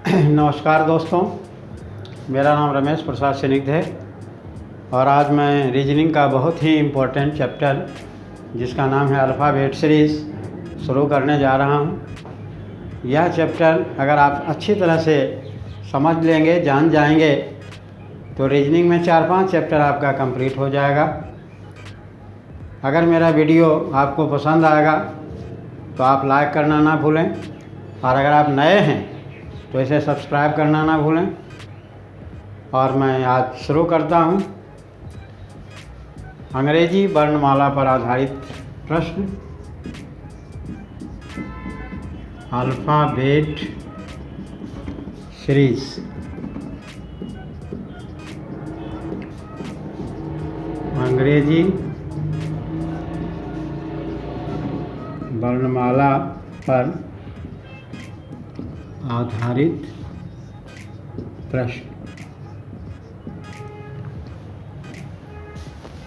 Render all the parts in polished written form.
नमस्कार दोस्तों, मेरा नाम रमेश प्रसाद स्निग्ध है और आज मैं रीजनिंग का बहुत ही इम्पोर्टेंट चैप्टर जिसका नाम है अल्फ़ाबेट सीरीज़ शुरू करने जा रहा हूँ। यह चैप्टर अगर आप अच्छी तरह से समझ लेंगे, जान जाएंगे तो रीजनिंग में 4-5 चैप्टर आपका कंप्लीट हो जाएगा। अगर मेरा वीडियो आपको पसंद आएगा तो आप लाइक करना ना भूलें और अगर आप नए हैं तो इसे सब्सक्राइब करना ना भूलें। और मैं आज शुरू करता हूँ अंग्रेजी वर्णमाला पर आधारित प्रश्न, अल्फ़ाबेट सीरीज़। अंग्रेजी वर्णमाला पर आधारित प्रश्न।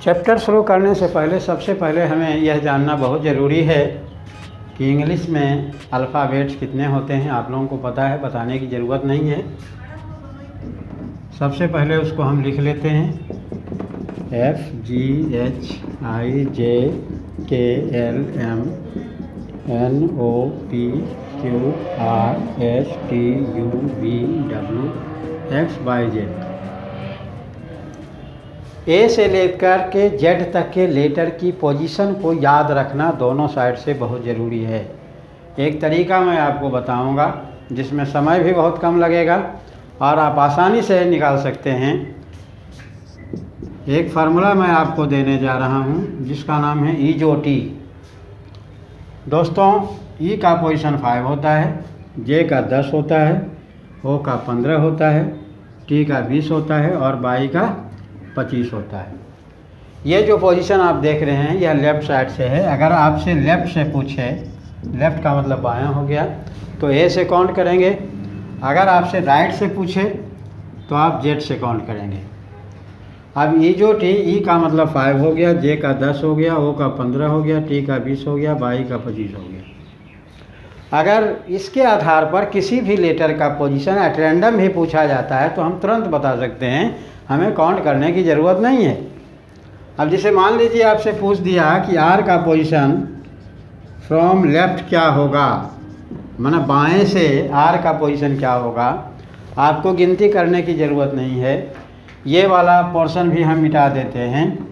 चैप्टर शुरू करने से पहले सबसे पहले हमें यह जानना बहुत ज़रूरी है कि इंग्लिश में अल्फ़ाबेट्स कितने होते हैं। आप लोगों को पता है, बताने की ज़रूरत नहीं है। सबसे पहले उसको हम लिख लेते हैं FGHIJKLMNOPQRSTUVWXYZ। ए से लेकर के जेड तक के लेटर की पोजीशन को याद रखना दोनों साइड से बहुत ज़रूरी है। एक तरीका मैं आपको बताऊंगा जिसमें समय भी बहुत कम लगेगा और आप आसानी से निकाल सकते हैं। एक फार्मूला मैं आपको देने जा रहा हूं जिसका नाम है EJOT। दोस्तों, ई का पोजीशन 5 होता है, जे का 10 होता है, ओ का 15 होता है, टी का 20 होता है और बाई का 25 होता है। ये जो पोजीशन आप देख रहे हैं यह लेफ़्ट साइड से है। अगर आपसे लेफ़्ट से पूछे, लेफ़्ट का मतलब बायां हो गया, तो ए से काउंट करेंगे। अगर आपसे राइट से पूछे तो आप जेड से काउंट करेंगे। अब EJOT, ई का मतलब 5 हो गया, जे का 10 हो गया, ओ का 15 हो गया, टी का 20 हो गया, बाई का 25 हो गया। अगर इसके आधार पर किसी भी लेटर का पोजीशन एट रैंडम भी पूछा जाता है तो हम तुरंत बता सकते हैं, हमें काउंट करने की ज़रूरत नहीं है। अब जैसे मान लीजिए आपसे पूछ दिया कि आर का पोजीशन फ्रॉम लेफ़्ट क्या होगा, माना बाएं से आर का पोजीशन क्या होगा। आपको गिनती करने की ज़रूरत नहीं है। ये वाला पोर्शन भी हम मिटा देते हैं,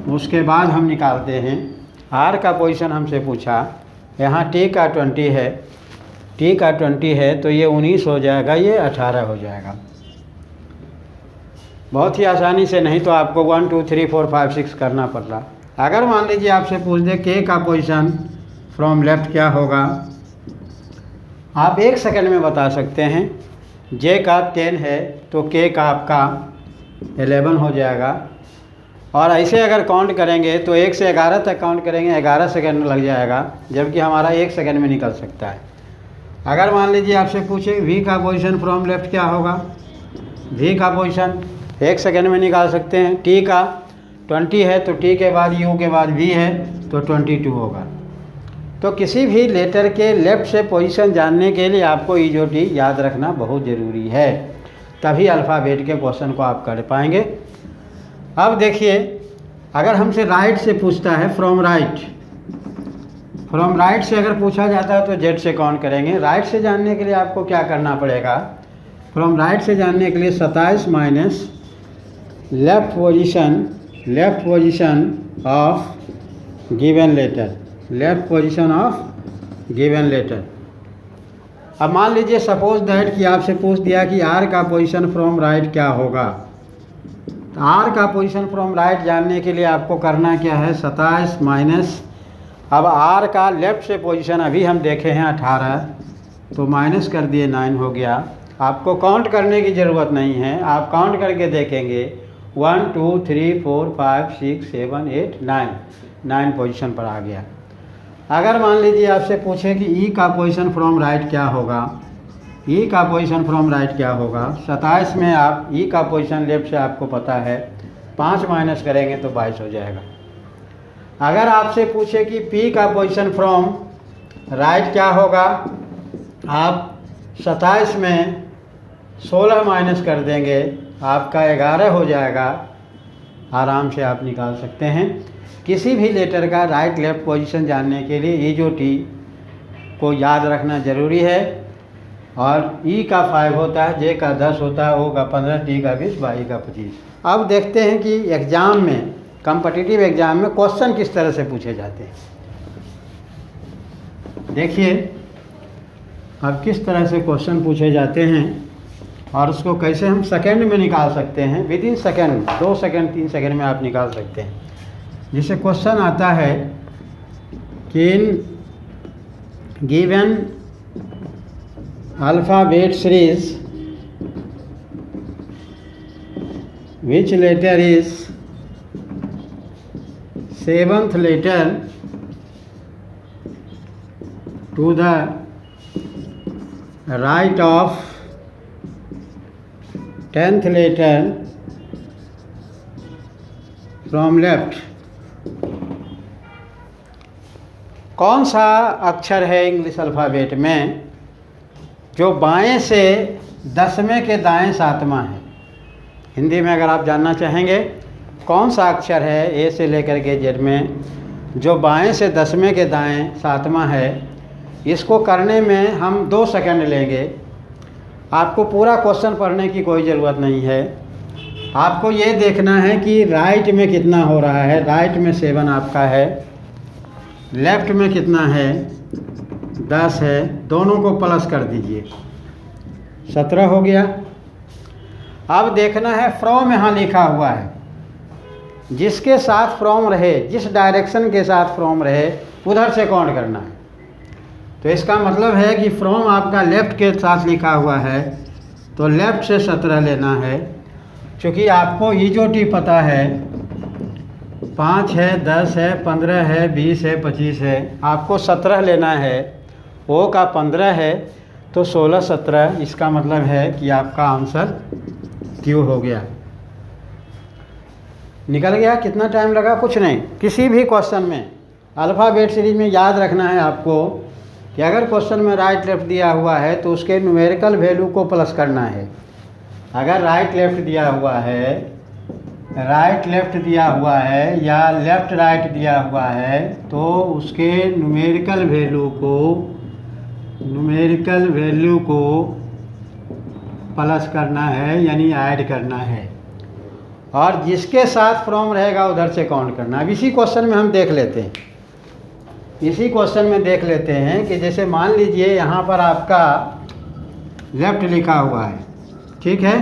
उसके बाद हम निकालते हैं। आर का पोजीशन हमसे पूछा, यहाँ टी का 20 है, टी का 20 है तो ये 19 हो जाएगा, ये 18 हो जाएगा। बहुत ही आसानी से, नहीं तो आपको 1 2 3 4 5 6 करना पड़ रहा। अगर मान लीजिए आपसे पूछ दे के का पोजीशन फ्रॉम लेफ़्ट क्या होगा, आप 1 सेकंड में बता सकते हैं। जे का 10 है तो के का आपका 11 हो जाएगा। और ऐसे अगर काउंट करेंगे तो 1 से 11 तक काउंट करेंगे, 11 सेकंड लग जाएगा, जबकि हमारा 1 सेकंड में निकल सकता है। अगर मान लीजिए आपसे पूछे वी का पोजीशन फ्रॉम लेफ़्ट क्या होगा, वी का पोजीशन 1 सेकंड में निकाल सकते हैं। टी का 20 है तो टी के बाद यू के बाद वी है तो 22 होगा। तो किसी भी लेटर के लेफ़्ट से पोजीशन जानने के लिए आपको EJOT याद रखना बहुत ज़रूरी है, तभी अल्फ़ाबेट के क्वेश्चन को आप कर पाएंगे। अब देखिए, अगर हमसे राइट से पूछता है फ्रॉम राइट, फ्रॉम राइट से अगर पूछा जाता है तो जेड से काउंट करेंगे। राइट से जानने के लिए आपको क्या करना पड़ेगा, फ्रॉम राइट से जानने के लिए 27 minus left position of given letter, left position of given letter. अब मान लीजिए सपोज दैट कि आपसे पूछ दिया कि आर का पोजीशन फ्रॉम राइट क्या होगा। तो आर का पोजीशन फ्रॉम राइट जानने के लिए आपको करना क्या है, 27 माइनस, अब आर का लेफ़्ट से पोजीशन अभी हम देखे हैं 18, तो माइनस कर दिए 9 हो गया। आपको काउंट करने की ज़रूरत नहीं है, आप काउंट करके देखेंगे 1 2 3 4 5 6 7 8 9 पोजीशन पर आ गया। अगर मान लीजिए आपसे पूछे कि ई का पोजीशन फ्रॉम राइट क्या होगा, ई का पोजीशन फ्रॉम राइट क्या होगा। 27 में आप ई का पोजीशन लेफ्ट से आपको पता है, 5 माइनस करेंगे तो 22 हो जाएगा। अगर आपसे पूछे कि पी का पोजीशन फ्रॉम राइट क्या होगा, आप 27 में 16 माइनस कर देंगे, आपका 11 हो जाएगा। आराम से आप निकाल सकते हैं। किसी भी लेटर का राइट लेफ्ट पोजीशन जानने के लिए ई जो टी को याद रखना ज़रूरी है। और ई का 5 होता है, जे का 10 होता है, ओ का 15, टी का 20, वाई का 25। अब देखते हैं कि एग्ज़ाम में, कॉम्पिटिटिव एग्ज़ाम में क्वेश्चन किस तरह से पूछे जाते हैं। देखिए अब किस तरह से क्वेश्चन पूछे जाते हैं और उसको कैसे हम सेकंड में निकाल सकते हैं। With in second, 2 second 3 second में आप निकाल सकते हैं। जिसे क्वेश्चन आता है कि in given alphabet series which letter is 7th letter to the right of 10th letter from left। कौन सा अक्षर है इंग्लिश अल्फ़ाबेट में जो बाएं से 10वें के दाएं 7वां है। हिंदी में अगर आप जानना चाहेंगे कौन सा अक्षर है ए से लेकर के जेड में जो बाएं से 10वें के दाएं 7वां है, इसको करने में हम 2 सेकंड लेंगे। आपको पूरा क्वेश्चन पढ़ने की कोई ज़रूरत नहीं है। आपको ये देखना है कि राइट में कितना हो रहा है। राइट में 7 आपका है, लेफ्ट में कितना है 10 है, दोनों को प्लस कर दीजिए, 17 हो गया। अब देखना है फ्रॉम यहाँ लिखा हुआ है, जिसके साथ फ्रॉम रहे, जिस डायरेक्शन के साथ फ्रॉम रहे उधर से काउंट करना है। तो इसका मतलब है कि फ्रॉम आपका लेफ़्ट के साथ लिखा हुआ है तो लेफ़्ट से 17 लेना है। चूँकि आपको ई जो टी पता है, 5 है, 10 है, 15 है, 20 है, 25 है, आपको 17 लेना है। ओ का 15 है तो 16 17, इसका मतलब है कि आपका आंसर क्यू हो गया, निकल गया। कितना टाइम लगा? कुछ नहीं। किसी भी क्वेश्चन में अल्फ़ाबेट सीरीज में याद रखना है आपको कि अगर क्वेश्चन में राइट लेफ्ट दिया हुआ है तो उसके न्यूमेरिकल वैल्यू को प्लस करना है। अगर राइट लेफ्ट दिया हुआ है, राइट लेफ्ट दिया हुआ है या लेफ्ट राइट दिया हुआ है तो उसके न्यूमेरिकल वैल्यू को प्लस करना है, यानी ऐड करना है। और जिसके साथ फ्रॉम रहेगा उधर से काउंट करना। अब इसी क्वेश्चन में हम देख लेते हैं, कि जैसे मान लीजिए यहाँ पर आपका लेफ्ट लिखा हुआ है, ठीक है,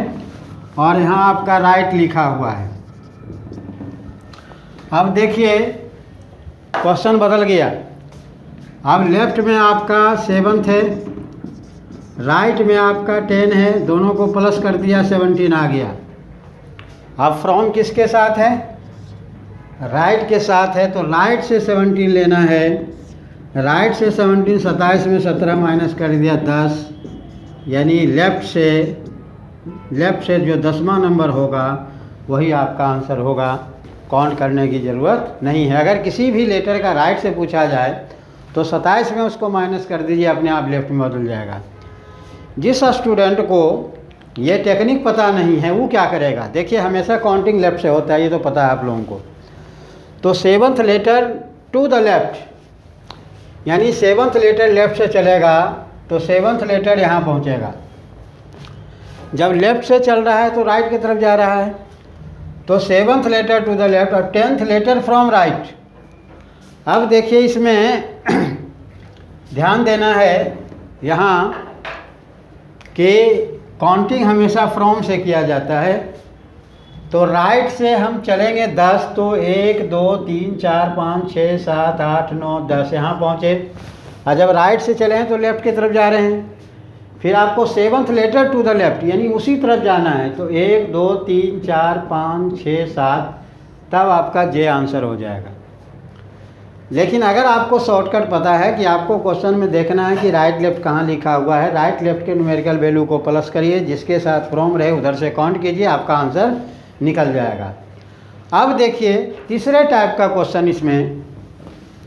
और यहाँ आपका राइट लिखा हुआ है। अब देखिए क्वेश्चन बदल गया। अब लेफ्ट में आपका 7th है, राइट में आपका 10 है, दोनों को प्लस कर दिया, 17 आ गया। अब फ्रॉम किसके साथ है? राइट के साथ है, तो राइट से 17 लेना है। राइट से 17, 27 में 17 माइनस कर दिया 10, यानी लेफ़्ट से जो 10वां नंबर होगा वही आपका आंसर होगा। काउंट करने की ज़रूरत नहीं है। अगर किसी भी लेटर का राइट से पूछा जाए तो 27 में उसको माइनस कर दीजिए, अपने आप लेफ्ट में बदल जाएगा। जिस स्टूडेंट को ये टेक्निक पता नहीं है वो क्या करेगा? देखिए हमेशा काउंटिंग लेफ्ट से होता है, ये तो पता है आप लोगों को। तो 7th letter to the left, यानी 7th लेटर लेफ्ट से चलेगा तो 7th लेटर यहाँ पहुँचेगा। जब लेफ्ट से चल रहा है तो राइट की तरफ जा रहा है, तो 7th letter to the left और 10th लेटर फ्रॉम राइट। अब देखिए इसमें ध्यान देना है यहाँ कि काउंटिंग हमेशा फ्रॉम से किया जाता है। तो राइट से हम चलेंगे 10, तो 1 2 3 4 5 6 7 8 9 10 यहाँ पहुँचे। और जब राइट से चले हैं तो लेफ़्ट की तरफ जा रहे हैं। फिर आपको 7th letter to the left, यानी उसी तरफ जाना है। तो 1 2 3 4 5 6 7, तब आपका जे आंसर हो जाएगा। लेकिन अगर आपको शॉर्टकट पता है कि आपको क्वेश्चन में देखना है कि राइट लेफ्ट कहाँ लिखा हुआ है, राइट लेफ्ट के न्यूमेरिकल वैल्यू को प्लस करिए, जिसके साथ फ्रॉम रहे उधर से काउंट कीजिए, आपका आंसर निकल जाएगा। अब देखिए तीसरे टाइप का क्वेश्चन इसमें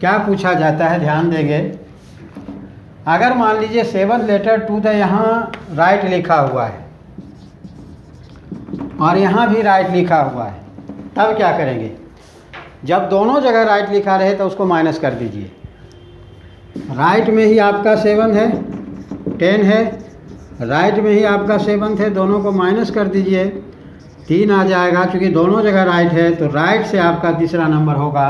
क्या पूछा जाता है, ध्यान देंगे। अगर मान लीजिए 7 लेटर टू द यहाँ राइट लिखा हुआ है और यहाँ भी राइट लिखा हुआ है, तब क्या करेंगे? जब दोनों जगह राइट लिखा रहे तो उसको माइनस कर दीजिए। राइट में ही आपका 7 है, 10 है, राइट में ही आपका 7 है, दोनों को माइनस कर दीजिए, 3 आ जाएगा। क्योंकि दोनों जगह राइट है तो राइट से आपका तीसरा नंबर होगा,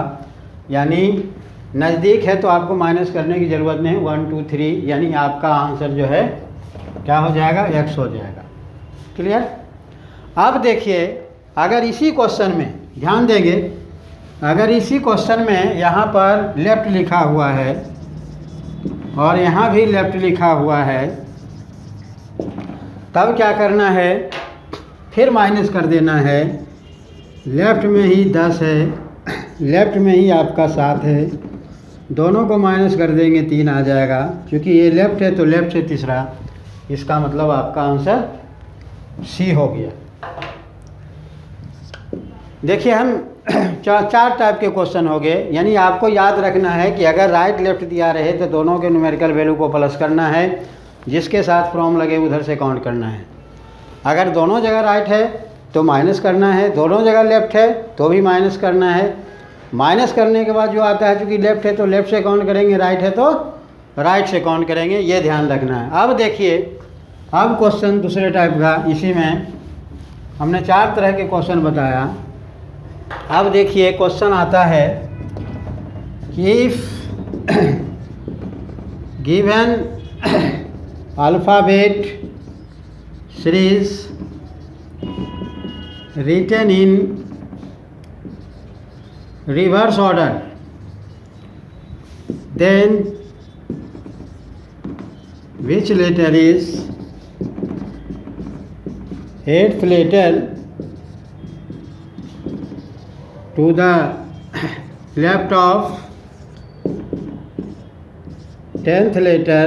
यानी नज़दीक है तो आपको माइनस करने की ज़रूरत नहीं। 1 2 3 यानी आपका आंसर जो है क्या हो जाएगा? x हो जाएगा। क्लियर? अब देखिए, अगर इसी क्वेश्चन में ध्यान देंगे, अगर इसी क्वेश्चन में यहाँ पर लेफ़्ट लिखा हुआ है और यहाँ भी लेफ़्ट लिखा हुआ है, तब क्या करना है? फिर माइनस कर देना है। लेफ़्ट में ही 10 है, लेफ़्ट में ही आपका 7 है, दोनों को माइनस कर देंगे, 3 आ जाएगा। क्योंकि ये लेफ़्ट है तो लेफ़्ट से तीसरा, इसका मतलब आपका आंसर सी हो गया। देखिए, हम चार टाइप के क्वेश्चन हो गए। यानी आपको याद रखना है कि अगर राइट लेफ़्ट दिया रहे तो दोनों के न्यूमेरिकल वैल्यू को प्लस करना है, जिसके साथ फ्रॉम लगे उधर से काउंट करना है। अगर दोनों जगह राइट है तो माइनस करना है, दोनों जगह लेफ़्ट है तो भी माइनस करना है। माइनस करने के बाद जो आता है, चूँकि लेफ़्ट है तो लेफ़्ट से काउंट करेंगे, राइट है तो राइट से काउंट करेंगे, ये ध्यान रखना है। अब देखिए, अब क्वेश्चन दूसरे टाइप का, इसी में हमने 4 तरह के क्वेश्चन बताया। अब देखिए, क्वेश्चन आता है कि if given alphabet series written in reverse order, then which letter is 8th letter to the left of 10th letter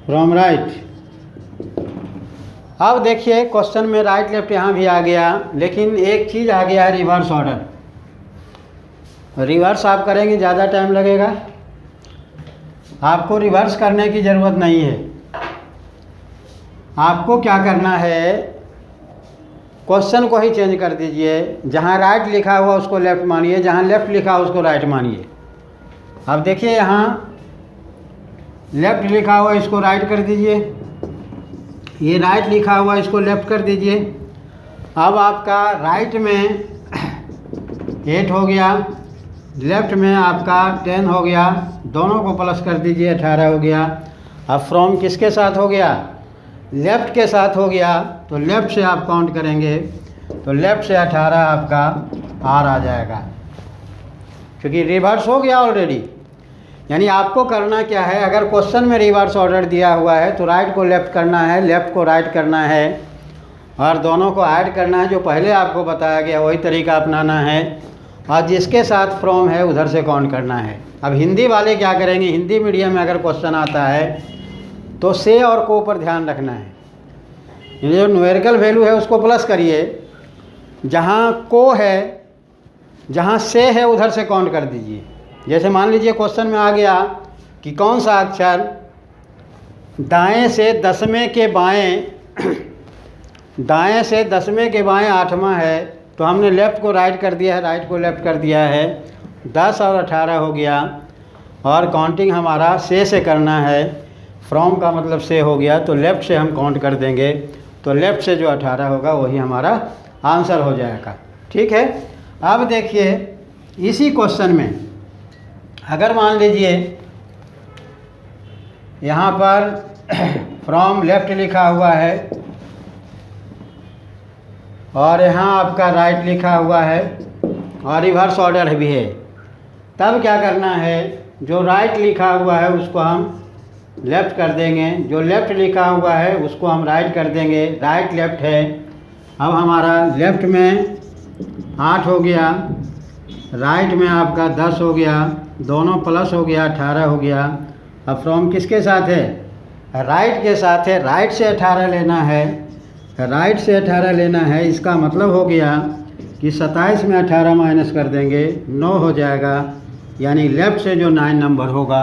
from right। अब देखिए, क्वेश्चन में राइट लेफ्ट यहाँ भी आ गया, लेकिन एक चीज़ आ गया है, रिवर्स ऑर्डर। रिवर्स आप करेंगे ज़्यादा टाइम लगेगा, आपको रिवर्स करने की ज़रूरत नहीं है। आपको क्या करना है, क्वेश्चन को ही चेंज कर दीजिए। जहाँ राइट लिखा हुआ उसको लेफ़्ट मानिए, जहाँ लेफ़्ट लिखा हुआ उसको राइट मानिए। अब देखिए, यहाँ लेफ़्ट लिखा हुआ इसको राइट कर दीजिए, ये राइट लिखा हुआ इसको लेफ़्ट कर दीजिए। अब आपका राइट में 8 हो गया, लेफ़्ट में आपका 10 हो गया, दोनों को प्लस कर दीजिए, 18 हो गया। अब फ्रॉम किसके साथ हो गया? लेफ़्ट के साथ हो गया, तो लेफ़्ट से आप काउंट करेंगे तो लेफ़्ट से 18 आपका आर आ जाएगा, क्योंकि रिवर्स हो गया ऑलरेडी। यानी आपको करना क्या है, अगर क्वेश्चन में रिवर्स ऑर्डर दिया हुआ है तो राइट को लेफ़्ट करना है, लेफ़्ट को राइट करना है, और दोनों को ऐड करना है। जो पहले आपको बताया गया वही तरीका अपनाना है, और जिसके साथ फ्रॉम है उधर से काउंट करना है। अब हिंदी वाले क्या करेंगे, हिंदी मीडियम में अगर क्वेश्चन आता है तो से और को पर ध्यान रखना है। ये जो न्यूमेरिकल वैल्यू है उसको प्लस करिए, जहाँ को है, जहाँ से है उधर से काउंट कर दीजिए। जैसे मान लीजिए क्वेश्चन में आ गया कि कौन सा अक्षर दाएं से दसवें के बाएं दाएं से दसवें के बाएं 8वां है, तो हमने लेफ़्ट को राइट कर दिया है, राइट को लेफ़्ट कर दिया है, 10 और 18 हो गया। और काउंटिंग हमारा से करना है, फ्रॉम का मतलब से हो गया, तो लेफ़्ट से हम काउंट कर देंगे, तो लेफ़्ट से जो 18 होगा वही हमारा आंसर हो जाएगा। ठीक है। अब देखिए, इसी क्वेश्चन में अगर मान लीजिए यहाँ पर फ्रॉम लेफ़्ट लिखा हुआ है और यहाँ आपका राइट लिखा हुआ है और रिवर्स ऑर्डर भी है, तब क्या करना है, जो राइट लिखा हुआ है उसको हम लेफ़्ट कर देंगे, जो लेफ़्ट लिखा हुआ है उसको हम राइट कर देंगे। राइट लेफ़्ट है। अब हमारा लेफ़्ट में 8 हो गया, राइट में आपका 10 हो गया, दोनों प्लस हो गया, 18 हो गया। अब फ्रॉम किसके साथ है, राइट के साथ है, राइट से 18 लेना है, राइट से 18 लेना है। इसका मतलब हो गया कि 27 में 18 माइनस कर देंगे, 9 हो जाएगा। यानी लेफ़्ट से जो 9 नंबर होगा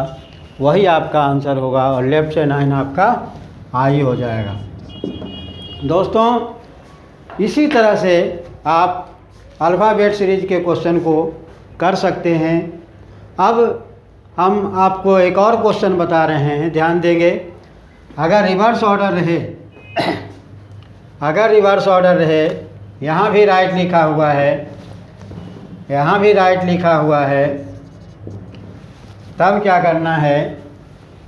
वही आपका आंसर होगा और लेफ़्ट से 9 आपका आई हो जाएगा। दोस्तों इसी तरह से आप अल्फ़ाबेट सीरीज के क्वेश्चन को कर सकते हैं। अब हम आपको एक और क्वेश्चन बता रहे हैं, ध्यान देंगे। अगर रिवर्स ऑर्डर रहे, यहाँ भी राइट लिखा हुआ है, यहाँ भी राइट लिखा हुआ है, तब क्या करना है?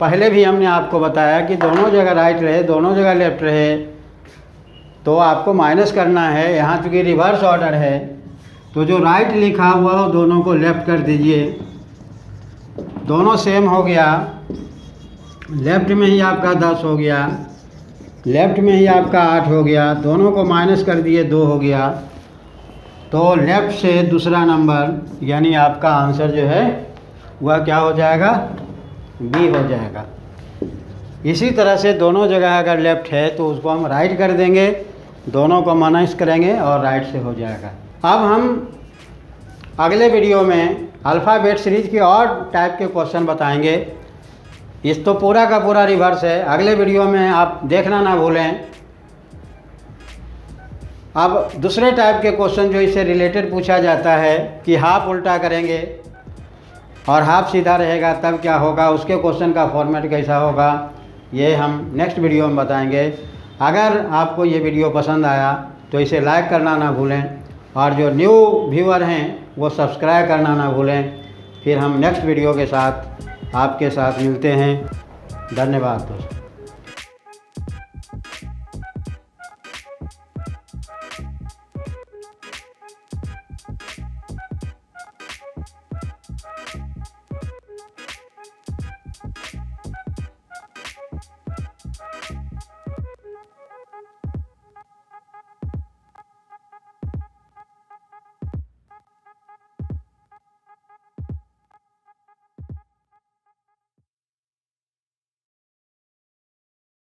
पहले भी हमने आपको बताया कि दोनों जगह राइट रहे, दोनों जगह लेफ्ट रहे तो आपको माइनस करना है। यहाँ चूँकि रिवर्स ऑर्डर है तो जो राइट लिखा हुआ हो दोनों को लेफ़्ट कर दीजिए। दोनों सेम हो गया, लेफ़्ट में ही आपका 10 हो गया, लेफ़्ट में ही आपका 8 हो गया, दोनों को माइनस कर दिए 2 हो गया। तो लेफ़्ट से दूसरा नंबर यानी आपका आंसर जो है वह क्या हो जाएगा? बी हो जाएगा। इसी तरह से दोनों जगह अगर लेफ़्ट है तो उसको हम राइट कर देंगे, दोनों को माइनस करेंगे और राइट से हो जाएगा। अब हम अगले वीडियो में अल्फ़ाबेट सीरीज के और टाइप के क्वेश्चन बताएंगे। इस तो पूरा का पूरा रिवर्स है, अगले वीडियो में आप देखना ना भूलें। अब दूसरे टाइप के क्वेश्चन जो इससे रिलेटेड पूछा जाता है कि हाफ उल्टा करेंगे और हाफ सीधा रहेगा तब क्या होगा, उसके क्वेश्चन का फॉर्मेट कैसा होगा, ये हम नेक्स्ट वीडियो में बताएंगे। अगर आपको ये वीडियो पसंद आया तो इसे लाइक करना ना भूलें और जो न्यू व्यूअर हैं वो सब्सक्राइब करना ना भूलें। फिर हम नेक्स्ट वीडियो के साथ आपके साथ मिलते हैं। धन्यवाद दोस्तों।